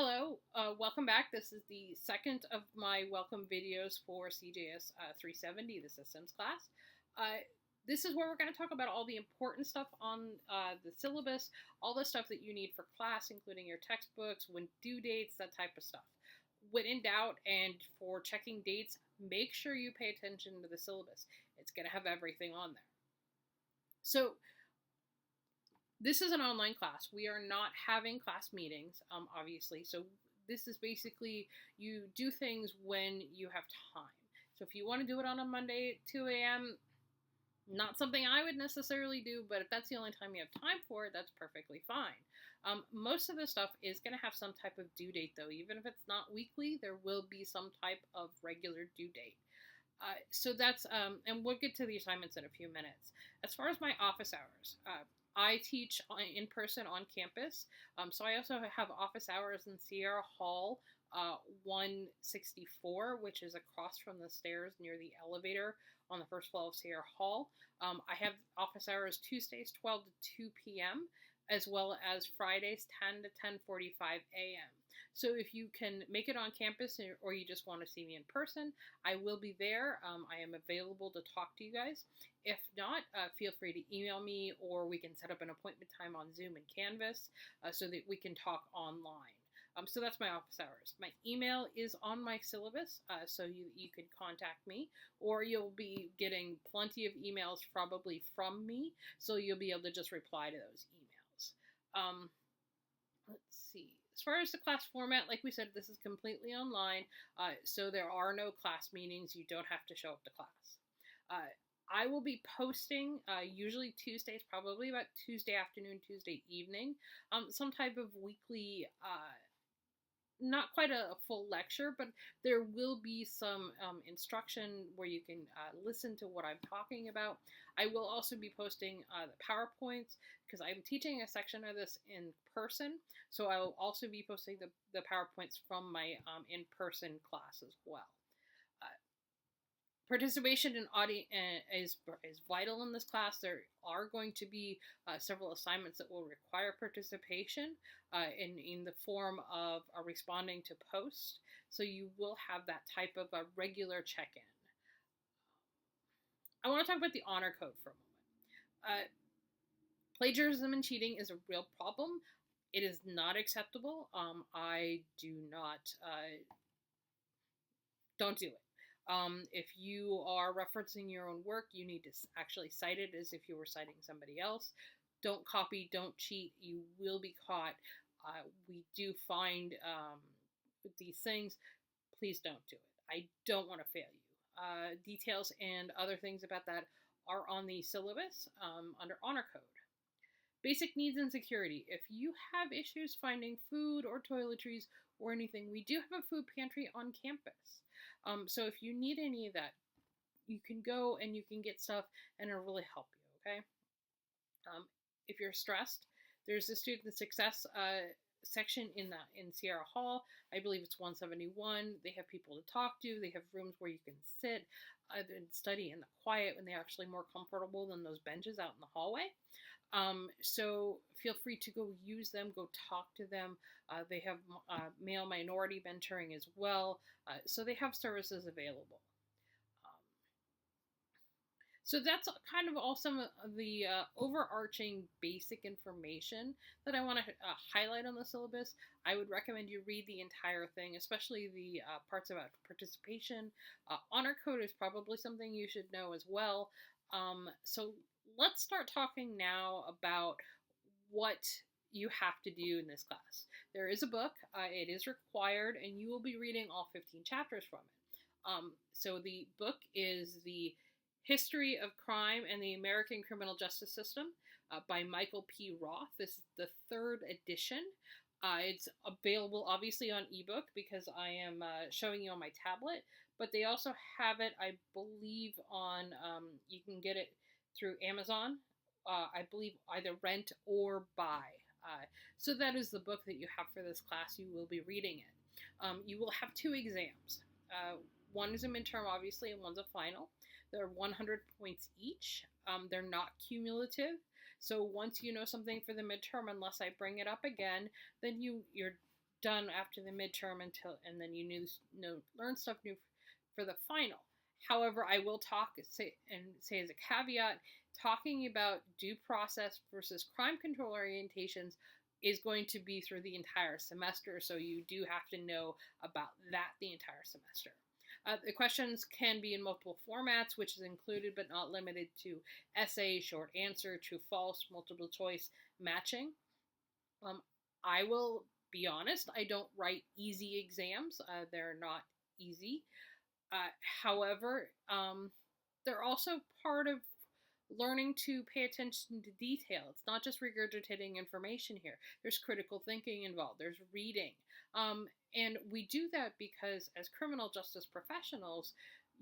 Hello, welcome back. This is the second of my welcome videos for CJS 370, the systems class. This is where we're going to talk about all the important stuff on the syllabus, all the stuff that you need for class, including your textbooks, when due dates, that type of stuff. When in doubt and for checking dates, make sure you pay attention to the syllabus. It's going to have everything on there. So, this is an online class. We are not having class meetings, obviously. So this is basically you do things when you have time. So if you want to do it on a Monday at 2 a.m., not something I would necessarily do, but if that's the only time you have time for it, that's perfectly fine. Most of the stuff is going to have some type of due date, though. Even if it's not weekly, there will be some type of regular due date. So that's, and we'll get to the assignments in a few minutes. As far as my office hours, I teach in person on campus, so I also have office hours in Sierra Hall 164, which is across from the stairs near the elevator on the first floor of Sierra Hall. I have office hours Tuesdays 12 to 2 p.m., as well as Fridays 10 to 10:45 a.m. So if you can make it on campus or you just want to see me in person, I will be there. I am available to talk to you guys. If not, feel free to email me or we can set up an appointment time on Zoom and Canvas so that we can talk online. So that's my office hours. My email is on my syllabus, so you can contact me, or you'll be getting plenty of emails probably from me, so you'll be able to just reply to those emails. Let's see. As far as the class format, like we said, this is completely online, so there are no class meetings. You don't have to show up to class. I will be posting, usually Tuesdays, probably about Tuesday afternoon, Tuesday evening, some type of weekly, not quite a full lecture, but there will be some instruction where you can listen to what I'm talking about. I will also be posting the PowerPoints because I'm teaching a section of this in person, so I will also be posting the PowerPoints from my in-person class as well. Participation in audio is vital in this class. There are going to be several assignments that will require participation in the form of responding to posts. So you will have that type of a regular check-in. I want to talk about the honor code for a moment. Plagiarism and cheating is a real problem. It is not acceptable. I do not, don't do it. If you are referencing your own work, you need to actually cite it as if you were citing somebody else. Don't copy, don't cheat. You will be caught. We do find these things. Please don't do it. I don't want to fail you. Details and other things about that are on the syllabus under honor code. Basic needs and security. If you have issues finding food or toiletries or anything, we do have a food pantry on campus. So if you need any of that, you can go and you can get stuff and it'll really help you, okay? If you're stressed, there's a student success section in Sierra Hall. I believe it's 171. They have people to talk to. They have rooms where you can sit and study in the quiet when they're actually more comfortable than those benches out in the hallway. So feel free to go use them, go talk to them. They have male minority mentoring as well. So they have services available. So that's kind of all some of the overarching basic information that I want to highlight on the syllabus. I would recommend you read the entire thing, especially the parts about participation. Honor code is probably something you should know as well. So let's start talking now about what you have to do in this class. There is a book. It is required, and you will be reading all 15 chapters from it. So the book is The History of Crime and the American Criminal Justice System by Michael P. Roth. This is the 3rd edition. It's available obviously on ebook because I am showing you on my tablet, but they also have it, I believe, on, you can get it through Amazon, I believe either rent or buy. So that is the book that you have for this class. You will be reading it. You will have 2 exams. One is a midterm, obviously, and one's a final. They're 100 points each. They're not cumulative. So once you know something for the midterm, unless I bring it up again, then you're done after the midterm and then you learn stuff new for the final. However, I will say as a caveat, talking about due process versus crime control orientations is going to be through the entire semester, so you do have to know about that the entire semester. The questions can be in multiple formats, which is included but not limited to essay, short answer, true, false, multiple choice, matching. I will be honest, I don't write easy exams. They're not easy. However, they're also part of learning to pay attention to detail. It's not just regurgitating information here. There's critical thinking involved. There's reading. And we do that because as criminal justice professionals,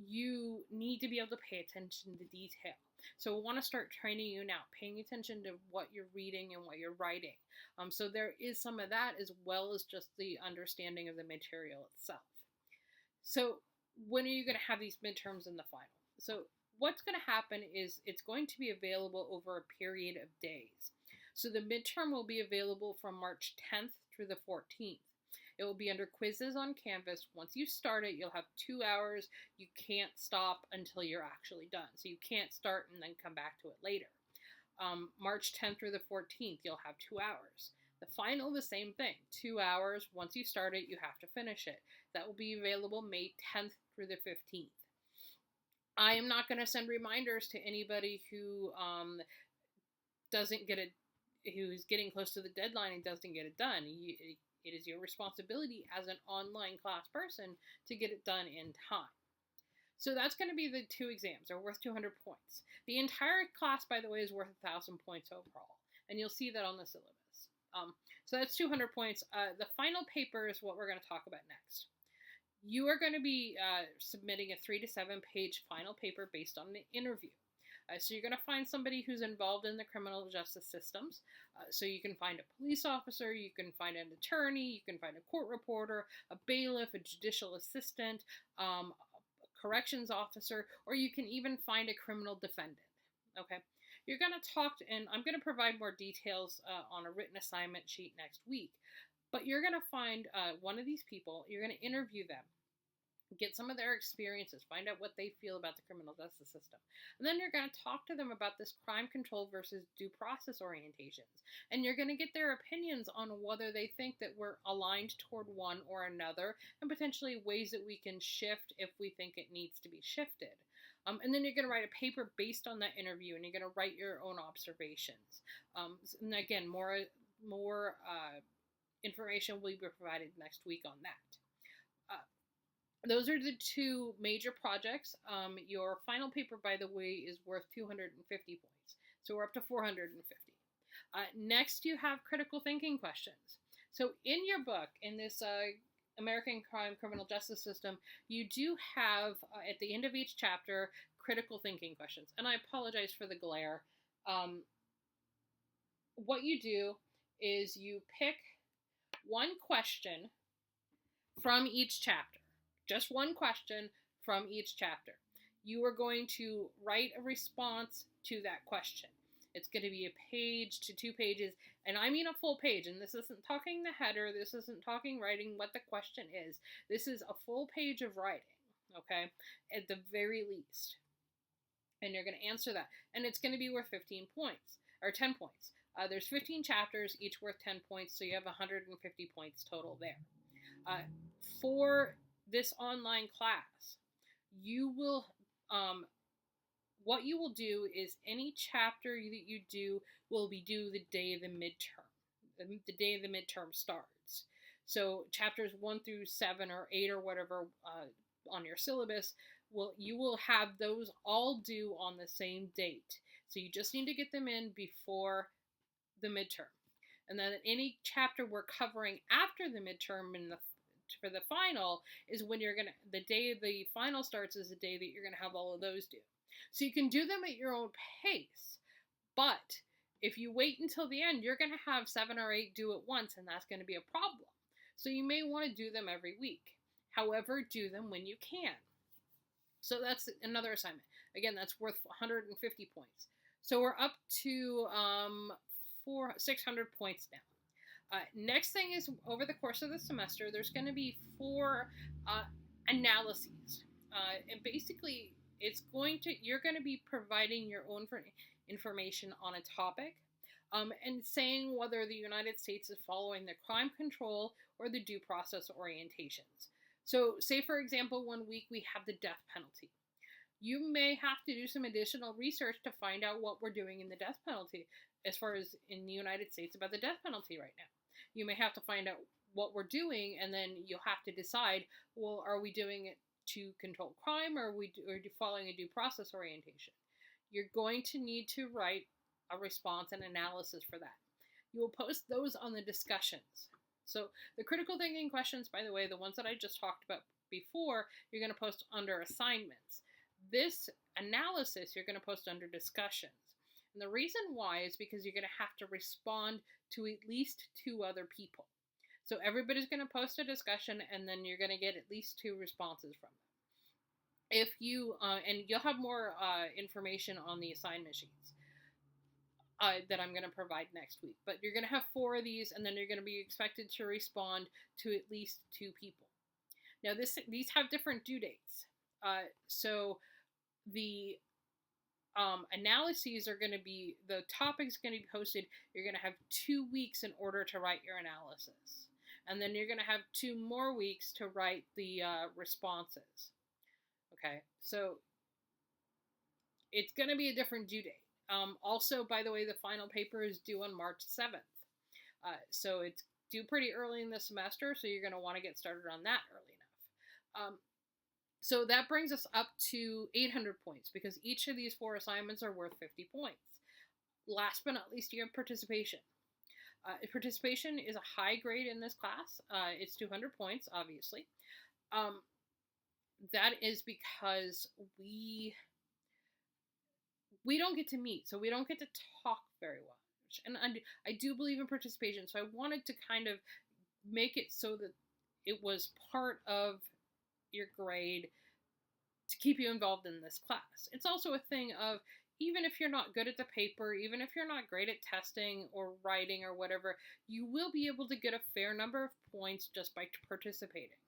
you need to be able to pay attention to detail. So we want to start training you now, paying attention to what you're reading and what you're writing. So there is some of that as well as just the understanding of the material itself. So when are you going to have these midterms and the final? So what's going to happen is it's going to be available over a period of days. So the midterm will be available from March 10th through the 14th. It will be under quizzes on Canvas. Once you start it, you'll have 2 hours. You can't stop until you're actually done. So you can't start and then come back to it later. March 10th through the 14th, you'll have 2 hours. The final, the same thing, 2 hours. Once you start it, you have to finish it. That will be available May 10th through the 15th. I am not going to send reminders to anybody who who's getting close to the deadline and doesn't get it done. It is your responsibility as an online class person to get it done in time. So that's going to be the 2 exams. They're worth 200 points. The entire class, by the way, is worth 1,000 points overall. And you'll see that on the syllabus. So that's 200 points. The final paper is what we're going to talk about next. You are going to be submitting a 3 to 7 page final paper based on an interview. So you're going to find somebody who's involved in the criminal justice systems. So you can find a police officer, you can find an attorney, you can find a court reporter, a bailiff, a judicial assistant, a corrections officer, or you can even find a criminal defendant. Okay, you're going to talk and I'm going to provide more details on a written assignment sheet next week. But you're going to find one of these people, you're going to interview them, get some of their experiences, find out what they feel about the criminal justice system. And then you're going to talk to them about this crime control versus due process orientations. And you're going to get their opinions on whether they think that we're aligned toward one or another, and potentially ways that we can shift if we think it needs to be shifted. And then you're going to write a paper based on that interview, and you're going to write your own observations. And again, more information will be provided next week on that. Those are the 2 major projects. Your final paper, by the way, is worth 250 points. So we're up to 450. Next, you have critical thinking questions. So in your book, in this American Criminal Justice System, you do have, at the end of each chapter, critical thinking questions. And I apologize for the glare. What you do is you pick one question from each chapter. Just one question from each chapter. You are going to write a response to that question. It's going to be a page to 2 pages, and I mean a full page. And this isn't talking the header. This isn't talking writing what the question is. This is a full page of writing, okay, at the very least. And you're going to answer that. And it's going to be worth 15 points, or 10 points. There's 15 chapters, each worth 10 points, so you have 150 points total there. For this online class, you will, what you will do is any chapter that you do will be due the day of the midterm. The day the midterm starts. So chapters 1 through 7 or 8 or whatever on your syllabus, you will have those all due on the same date. So you just need to get them in before the midterm. And then any chapter we're covering after the midterm for the final is when the day the final starts is the day that you're going to have all of those due. So you can do them at your own pace, but if you wait until the end, you're going to have 7 or 8 due at once, and that's going to be a problem. So you may want to do them every week. However, do them when you can. So that's another assignment. Again, that's worth 150 points. So we're up to 600 points now. Next thing is, over the course of the semester, there's going to be 4 analyses. And basically, you're going to be providing your own information on a topic, and saying whether the United States is following the crime control or the due process orientations. So, say for example, 1 week we have the death penalty. You may have to do some additional research to find out what we're doing in the death penalty, as far as in the United States about the death penalty right now. You may have to find out what we're doing, and then you'll have to decide, well, are we doing it to control crime, or are we following a due process orientation? You're going to need to write a response and analysis for that. You will post those on the discussions. So the critical thinking questions, by the way, the ones that I just talked about before, you're going to post under assignments. This analysis you're going to post under discussions. And the reason why is because you're going to have to respond to at least 2 other people. So everybody's going to post a discussion, and then you're going to get at least 2 responses from them. If you, and you'll have more information on the assignment sheets that I'm going to provide next week. But you're going to have 4 of these, and then you're going to be expected to respond to at least 2 people. Now, these have different due dates. So the analyses are going to be, the topic's going to be posted. You're going to have 2 weeks in order to write your analysis. And then you're going to have 2 more weeks to write the responses. Okay, so it's going to be a different due date. Also, by the way, the final paper is due on March 7th. So it's due pretty early in the semester, so you're going to want to get started on that early enough. So that brings us up to 800 points, because each of these 4 assignments are worth 50 points. Last but not least, you have participation. Participation is a high grade in this class. It's 200 points, obviously. That is because we don't get to meet, so we don't get to talk very well. And I do believe in participation, so I wanted to kind of make it so that it was part of your grade to keep you involved in this class. It's also a thing of, even if you're not good at the paper, even if you're not great at testing or writing or whatever, you will be able to get a fair number of points just by participating.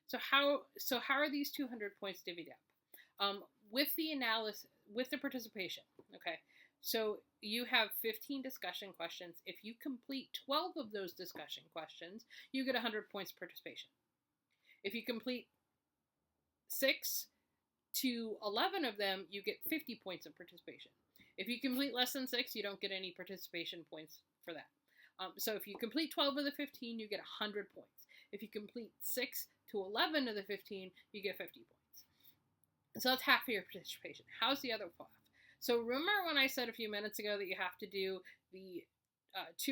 So how are these 200 points divvied up? With the analysis, with the participation, okay, so you have 15 discussion questions. If you complete 12 of those discussion questions, you get 100 points participation. If you complete 6 to 11 of them, you get 50 points of participation. If you complete less than 6, you don't get any participation points for that. So if you complete 12 of the 15, you get 100 points. If you complete 6 to 11 of the 15, you get 50 points. So that's half of your participation. How's the other half? So remember when I said a few minutes ago that you have to do the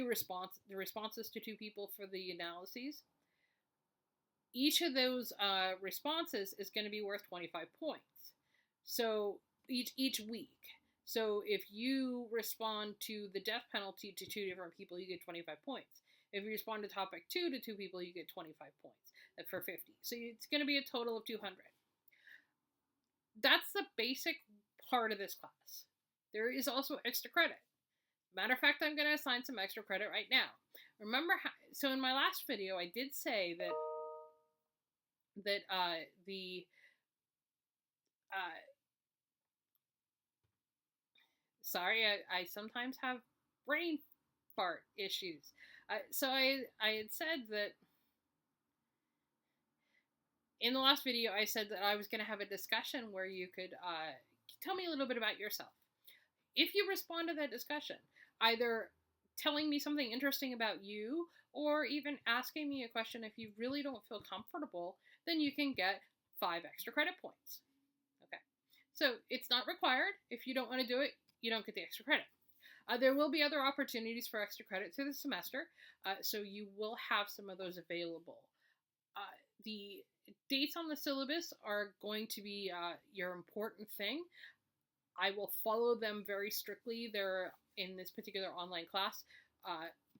responses to 2 people for the analyses? Each of those responses is going to be worth 25 points. So each week. So if you respond to the death penalty to 2 different people, you get 25 points. If you respond to topic 2 to 2 people, you get 25 points for 50. So it's going to be a total of 200. That's the basic part of this class. There is also extra credit. Matter of fact, I'm going to assign some extra credit right now. Remember so in my last video, I did say that sorry, I sometimes have brain fart issues. So I had said that in the last video, I said that I was going to have a discussion where you could tell me a little bit about yourself. If you respond to that discussion, either telling me something interesting about you, or even asking me a question if you really don't feel comfortable, then you can get 5 extra credit points. Okay, so it's not required. If you don't want to do it, you don't get the extra credit. There will be other opportunities for extra credit through the semester, so you will have some of those available. The dates on the syllabus are going to be your important thing. I will follow them very strictly. They're in this particular online class,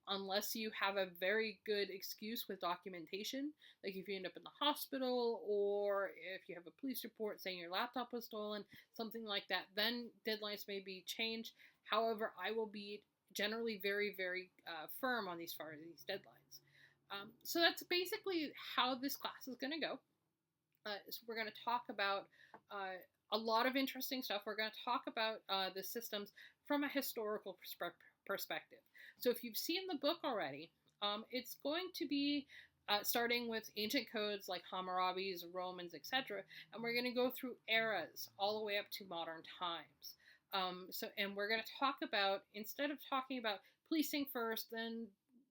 unless you have a very good excuse with documentation, like if you end up in the hospital, or if you have a police report saying your laptop was stolen, something like that, then deadlines may be changed. However, I will be generally very, very firm on these deadlines. So that's basically how this class is going to go. So we're going to talk about a lot of interesting stuff. We're going to talk about the systems from a historical perspective. So if you've seen the book already, it's going to be starting with ancient codes like Hammurabi's, Romans, etc., and we're going to go through eras all the way up to modern times. And we're going to talk about, instead of talking about policing first, then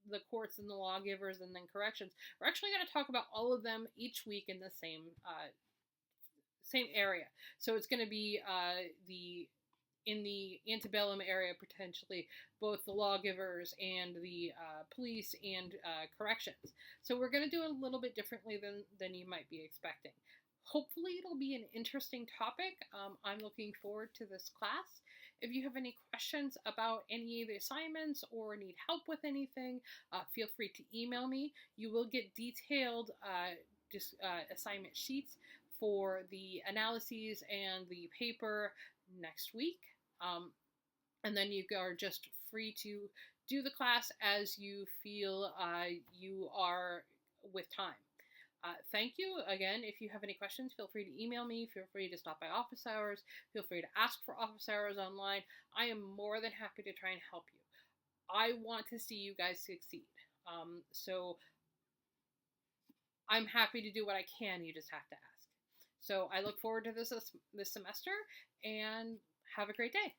the courts and the lawgivers, and then corrections, we're actually going to talk about all of them each week in the same area. So it's going to be in the antebellum area, potentially both the lawgivers and the police and corrections. So we're going to do it a little bit differently than you might be expecting. Hopefully it'll be an interesting topic. I'm looking forward to this class. If you have any questions about any of the assignments or need help with anything, feel free to email me. You will get detailed assignment sheets for the analyses and the paper next week. And then you are just free to do the class as you feel you are with time. Thank you. Again, if you have any questions, feel free to email me. Feel free to stop by office hours. Feel free to ask for office hours online. I am more than happy to try and help you. I want to see you guys succeed. So I'm happy to do what I can. You just have to ask. So I look forward to this semester, and have a great day.